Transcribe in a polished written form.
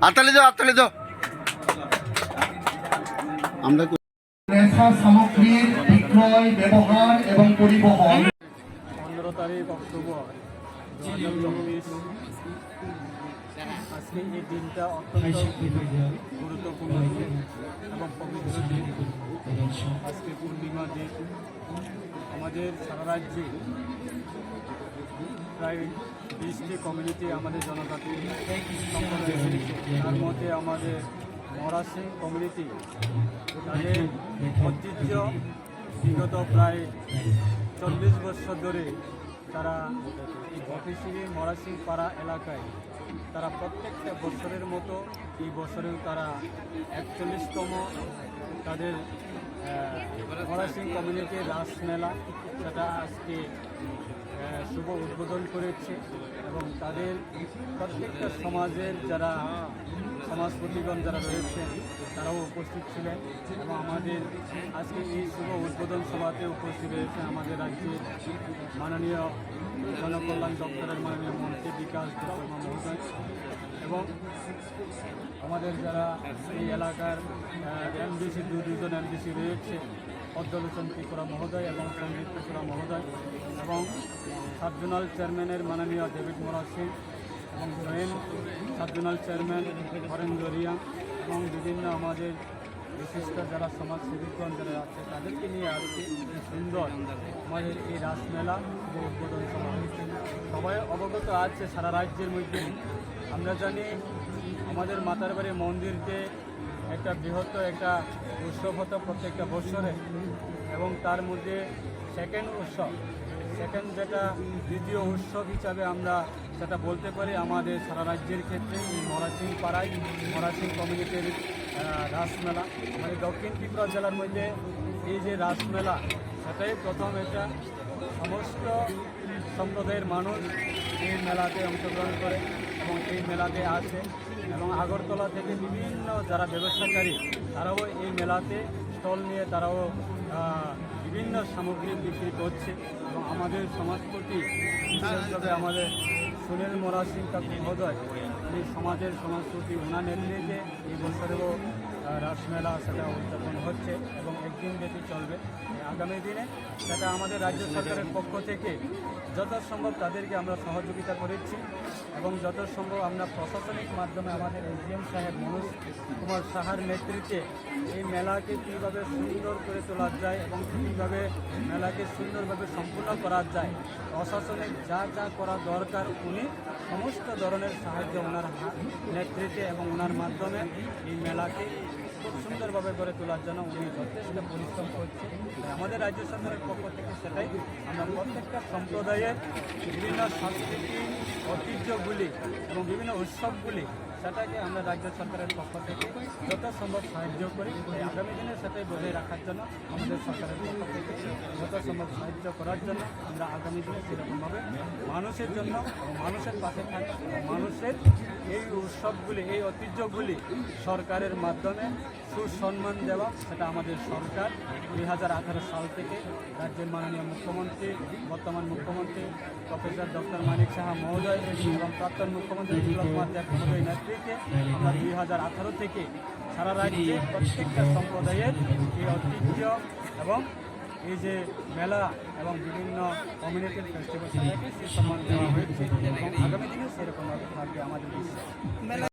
হাততালি দাও, হাততালি দাও। আমরা নেশা সামগ্রীর বিক্রয়, ব্যবহার এবং পরিবহন 15 তারিখ অক্টোবর 2024। আজকে এই দিনটা অত্যন্ত গুরুত্বপূর্ণ দিন এবং পবিত্র দিন। আজকে পূর্ণিমা দিন। আমাদের সারা রাজ্যে প্রায় 20টি কমিউনিটি আমাদের জনজাতি সম্প্রদায় রয়েছে। তার মধ্যে আমাদের মরাসিং কমিউনিটি, তাদের ঐতিহ্য বিগত প্রায় 40 বছর ধরে তারা এই বটিশিরি মরাসিং পাড়া এলাকায় তারা প্রত্যেকটা বছরের মতো এই বছরেও তারা 41তম তাদের মরাসিং কমিউনিটির রাসমেলা সেটা আজকে শুভ উদ্বোধন করেছে এবং তাদের প্রত্যেকটা সমাজের যারা সমাজপতিগণ যারা রয়েছেন তারাও উপস্থিত ছিলেন এবং আমাদের আজকে এই শুভ উদ্বোধন সভাতে উপস্থিত রয়েছেন আমাদের রাজ্যের মাননীয় জনকল্যাণ দপ্তরের মাননীয় মন্ত্রী বিকাশ দেববর্মা মহোদয় এবং আমাদের যারা এই এলাকার এমডিসি দুজন এমডিসি রয়েছে, পদ্মলোচন ত্রিপুরা মহোদয় এবং সঞ্জিত ত্রিপুরা মহোদয় এবং সাবজোনাল চেয়ারম্যানের মাননীয় ডেভিড মোরা সিং এবং joint subzonal chairman Harendra Riya এবং বিভিন্ন আমাদের বিশিষ্ট যারা সমাজসেবীগণ যারা আছে তাদেরকে নিয়ে আজকে এই সুন্দর আমাদের এই রাসমেলা উদ্বোধন করা হয়েছে। সবাই অবগত আছে সারা রাজ্যের মধ্যে। আমরা জানি আমাদের মাতারবাড়ি মন্দিরকে একটা বৃহত্তর একটা উৎসব হতো প্রত্যেকটা বছরে এবং তার মধ্যে সেকেন্ড যেটা দ্বিতীয় উৎসব হিসাবে আমরা সেটা বলতে পারি আমাদের সারা রাজ্যের ক্ষেত্রে এই মরাসিং পাড়ায় মরাসিং কমিউনিটির রাসমেলা। মানে দক্ষিণ ত্রিপুরা জেলার মধ্যে এই যে রাসমেলা সেটাই প্রথম। এটা সমস্ত সম্প্রদায়ের মানুষ এই মেলাতে অংশগ্রহণ করে এবং এই মেলাতে আসে এবং আগরতলা থেকে বিভিন্ন যারা ব্যবসাকারী তারাও এই মেলাতে স্টল নিয়ে তারাও বিভিন্ন সামগ্রী বিক্রি করছে এবং আমাদের সমাজপতি বিশেষভাবে আমাদের সুনীল মোরা সিং কাকু মহোদয় এই সমাজের সমাজপতি ওনার নেতৃত্বে এই বছরেও রাসমেলা সেটা উদযাপন হচ্ছে এবং একদিন ব্যাপী চলবে। আগামী দিনে সেটা আমাদের রাজ্য সরকারের পক্ষ থেকে যথাসম্ভব তাদেরকে আমরা সহযোগিতা করেছি এবং যথাসম্ভব আমরা প্রশাসনিক মাধ্যমে আমাদের এসডিএম সাহেব মনোজ কুমার সাহার নেতৃত্বে এই মেলাকে কীভাবে সুন্দর করে তোলা যায় এবং কীভাবে মেলাকে সুন্দরভাবে সম্পূর্ণ করা যায় প্রশাসনিক যা যা করা দরকার উনি সমস্ত ধরনের সাহায্য ওনার নেতৃত্বে এবং ওনার মাধ্যমে এই মেলাকে খুব সুন্দরভাবে গড়ে তোলার জন্য উনি যথেষ্ট পরিশ্রম করছে। আমাদের রাজ্য সরকারের পক্ষ থেকে সেটাই আমরা প্রত্যেকটা সম্প্রদায়ের বিভিন্ন সাংস্কৃতিক ঐতিহ্যগুলি এবং বিভিন্ন উৎসবগুলি সেটাকে আমরা রাজ্য সরকারের পক্ষ থেকে যথাসম্ভব সাহায্য করি। আগামী দিনে সেটাই বজায় রাখার জন্য আমাদের সরকারের পক্ষ থেকে যথাসম্ভব সাহায্য করার জন্য আমরা আগামী দিনে সেরকমভাবে মানুষের জন্য মানুষের পাশে থাকি। মানুষের এই উৎসবগুলি এই ঐতিহ্যগুলি সরকারের মাধ্যমে সুসম্মান দেওয়া সেটা আমাদের সরকার 2018 সাল থেকে রাজ্যের মাননীয় মুখ্যমন্ত্রী বর্তমান মুখ্যমন্ত্রী প্রফেসর ডক্টর মানিক সাহা মহোদয় এবং প্রাক্তন মুখ্যমন্ত্রী বিপ্লব কুমার দেব মহোদয় নেতৃত্বে আমরা 2018 থেকে সারা রাজ্যে প্রত্যেকটা সম্প্রদায়ের এই ঐতিহ্য এবং এই যে মেলা এবং বিভিন্ন কমিউনিটির ফেস্টিভ্যাল সেটাকে সুসম্মান দেওয়া হয়েছে এবং আগামী দিনে সেরকমভাবে থাকবে আমাদের দেশে।